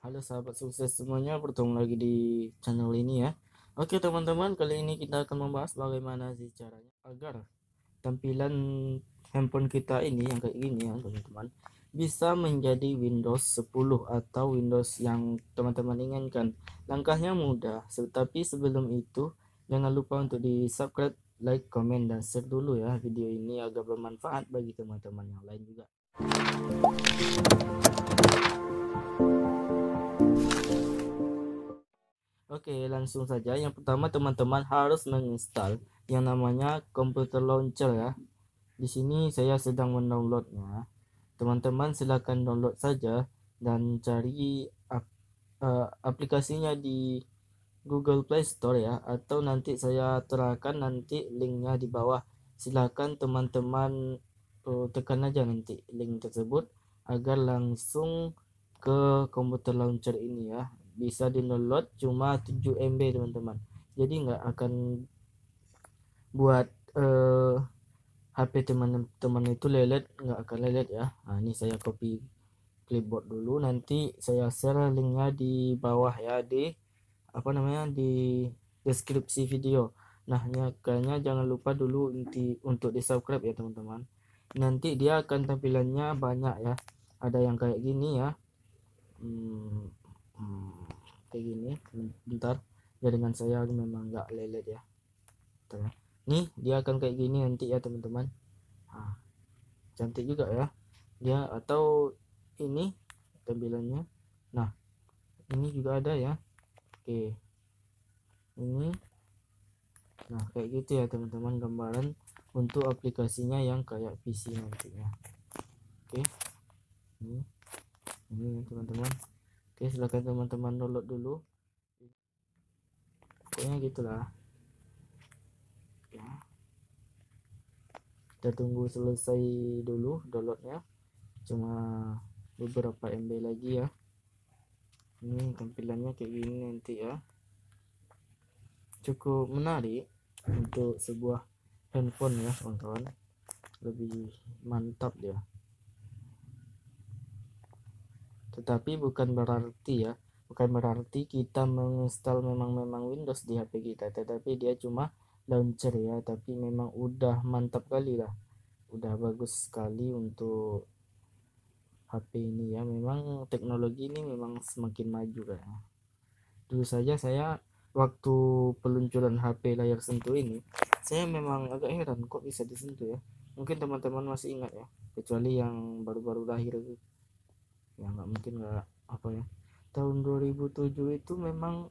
Halo sahabat sukses semuanya, bertemu lagi di channel ini ya. Oke teman-teman, kali ini kita akan membahas bagaimana sih caranya agar tampilan handphone kita ini yang kayak gini ya teman-teman bisa menjadi Windows 10 atau Windows yang teman-teman inginkan. Langkahnya mudah, tetapi sebelum itu jangan lupa untuk di subscribe, like, komen, dan share dulu ya video ini agar bermanfaat bagi teman-teman yang lain juga. Oke, langsung saja. Yang pertama, teman-teman harus menginstal yang namanya Computer Launcher ya. Di sini saya sedang mendownloadnya. Teman-teman silakan download saja dan cari aplikasinya di Google Play Store ya, atau nanti saya terapkan nanti linknya di bawah. Silakan teman-teman tekan aja nanti link tersebut agar langsung ke komputer launcher ini ya. Bisa di download cuma 7 MB teman-teman, jadi nggak akan buat HP teman-teman itu lelet, nggak akan lelet ya. Nah, ini saya copy clipboard dulu, nanti saya share linknya di bawah ya, di apa namanya, di deskripsi video. Nah, kayaknya jangan lupa dulu untuk di subscribe ya teman-teman. Nanti dia akan tampilannya banyak ya, ada yang kayak gini ya. Hmm, hmm, Kayak gini. Bentar, jaringan saya memang nggak lelet ya. Bentar ya. Nih dia akan kayak gini nanti ya teman-teman. Nah, cantik juga ya dia. Atau ini tampilannya. Nah, ini juga ada ya. Oke, ini. Nah, kayak gitu ya teman-teman gambaran untuk aplikasinya yang kayak PC nantinya. Oke, ini teman-teman. Oke, silakan teman-teman download dulu. Pokoknya gitulah ya. Kita tunggu selesai dulu downloadnya, cuma beberapa MB lagi ya. Ini tampilannya kayak gini nanti ya, cukup menarik untuk sebuah handphone ya kawan-kawan, lebih mantap dia. Tetapi bukan berarti kita menginstal memang Windows di HP kita, tetapi dia cuma launcher ya, tapi memang udah mantap kali lah, udah bagus sekali untuk HP ini ya. Memang teknologi ini memang semakin maju kayaknya. Dulu saja saya waktu peluncuran HP layar sentuh ini, saya memang agak heran kok bisa disentuh ya. Mungkin teman-teman masih ingat ya, kecuali yang baru-baru lahir itu ya, nggak mungkin nggak apa ya. Tahun 2007 itu memang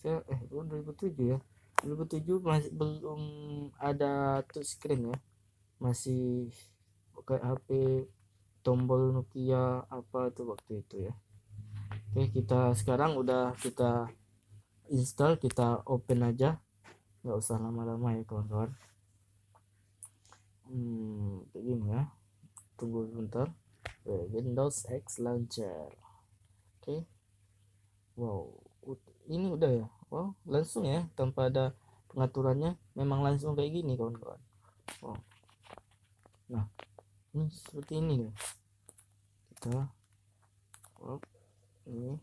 saya 2007 ya, 2007 masih belum ada touch screen ya, masih pakai HP tombol Nokia apa tuh waktu itu ya. Oke, kita sekarang udah kita install, kita open aja, nggak usah lama-lama ya kawan-kawan. Begini ya, tunggu bentar. Windows X Launcher. Oke. Wow, ini udah ya. Wow, langsung ya, tanpa ada pengaturannya, memang langsung kayak gini kawan-kawan. Wow. Nah, ini seperti ini nih. Kita, wow, ini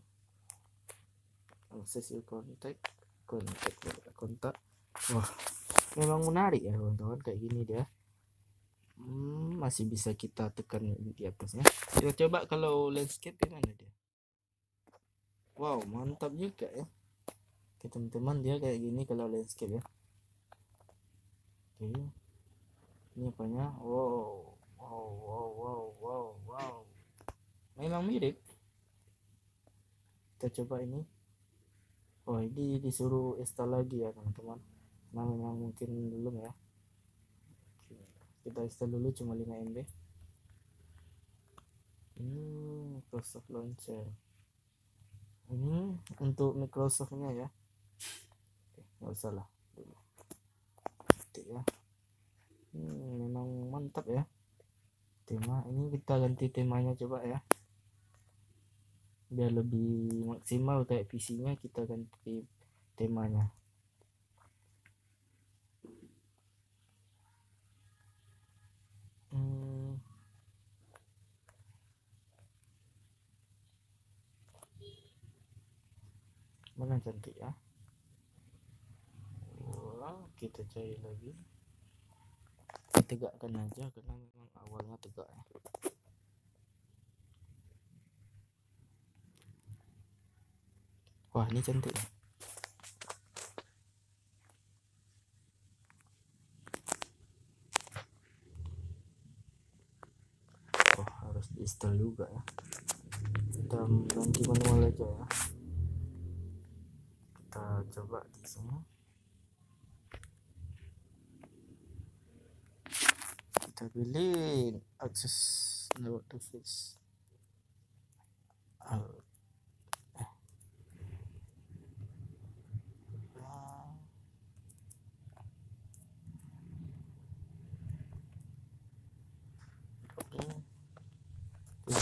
akses kontak, kontak. Wah, memang menarik ya kawan-kawan, kayak gini dia. Masih bisa kita tekan di atasnya. Kita coba kalau landscape gimana dia. Wow, mantap juga ya. Oke teman-teman, dia kayak gini kalau landscape ya. Oke, ini apanya? Wow, wow, wow, wow, wow, wow. Memang mirip. Kita coba ini. Oh, ini disuruh install lagi ya teman-teman. Nah, memang mungkin belum ya. Oke, kita install dulu cuma 5 MB. Ini Microsoft Launcher. Ini untuk Microsoftnya ya. Oke, nggak usah lah dulu. Oke ya. Memang mantap ya. Tema ini kita ganti temanya coba ya, biar lebih maksimal kayak PC-nya. Kita ganti temanya. Mana cantik ya. Wah, kita cari lagi. Tegakkan aja karena memang awalnya tegak ya. Wah, ini cantik ya. Oh, harus di install juga ya. Kita ganti manual aja ya. Kita coba di sini. Kita pilih akses lewat device.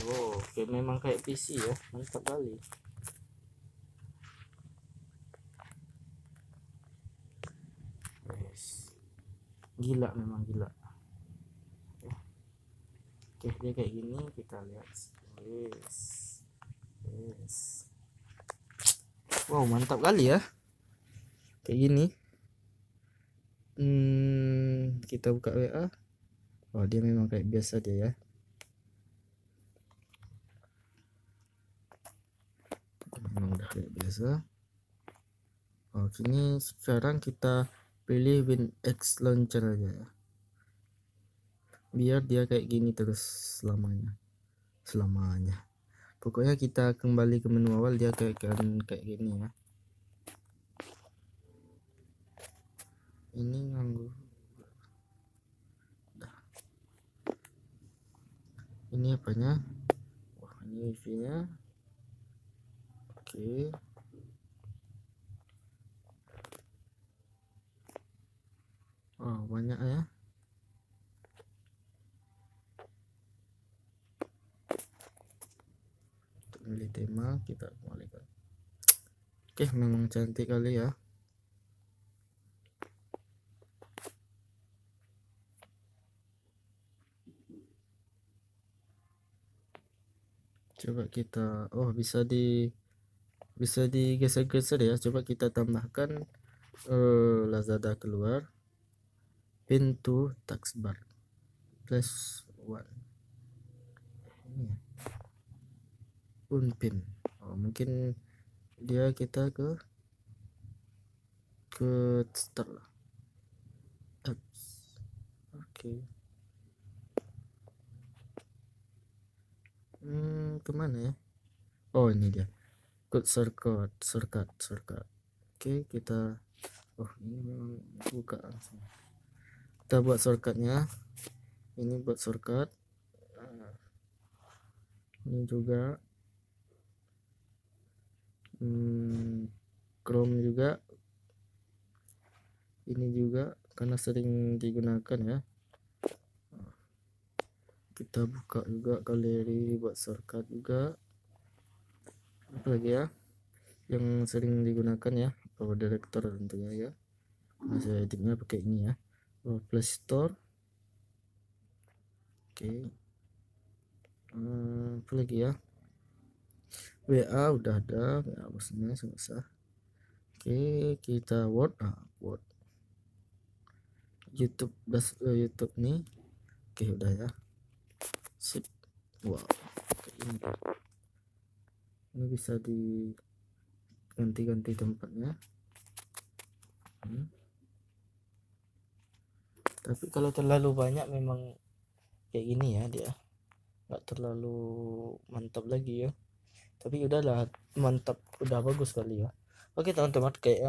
Oh, oke, memang kayak PC ya, mantap kali. Yes. Gila, memang gila. Oke, dia kayak gini, kita lihat. Yes. Yes. Wow, mantap kali ya. Kayak gini. Kita buka WA. Oh, dia memang kayak biasa dia ya. Memang udah kayak biasa. Oh, kini sekarang kita pilih WinX Launcher aja ya. Biar dia kayak gini terus selamanya. Pokoknya kita kembali ke menu awal, dia kayak gini ya. Ini nganggu. Ini apanya? Wah, ini wifi-nya. Oke. Oh, banyak ya. Untuk milih tema kita kembalikan. Oke, memang cantik kali ya. Coba kita, oh bisa digeser-geser ya. Coba kita tambahkan Lazada keluar, pintu taskbar plus one ini ya. Unpin. Oh, mungkin dia kita ke start lah. Apps. Oke. Kemana ya? Oh, ini dia. Good shortcut. Oke, kita ini memang buka langsung. Kita buat shortcutnya. Ini buat shortcut. Ini juga Chrome juga. Ini juga karena sering digunakan ya. Kita buka juga galeri buat shortcut juga. Apa lagi ya yang sering digunakan ya? Power Director tentunya ya. Nah, saya editnya pakai ini ya. Play Store. Oke. Apa lagi ya? WA udah ada, WA bosnya susah. Oke, kita Word. Word. YouTube YouTube nih. Oke, udah ya. Sip. Wow, ini bisa diganti-ganti tempatnya. Tapi kalau terlalu banyak memang kayak gini ya, dia nggak terlalu mantap lagi ya. Tapi udahlah, mantap, udah bagus kali ya. Oke teman-teman, kayak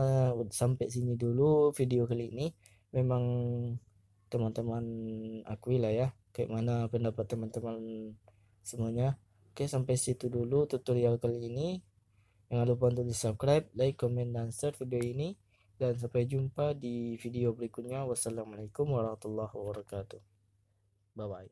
sampai sini dulu video kali ini. Memang teman-teman akui lah ya, kayak mana pendapat teman-teman semuanya. Oke, sampai situ dulu tutorial kali ini. Jangan lupa untuk di subscribe, like, comment, dan share video ini. Dan sampai jumpa di video berikutnya. Wassalamualaikum warahmatullahi wabarakatuh. Bye bye.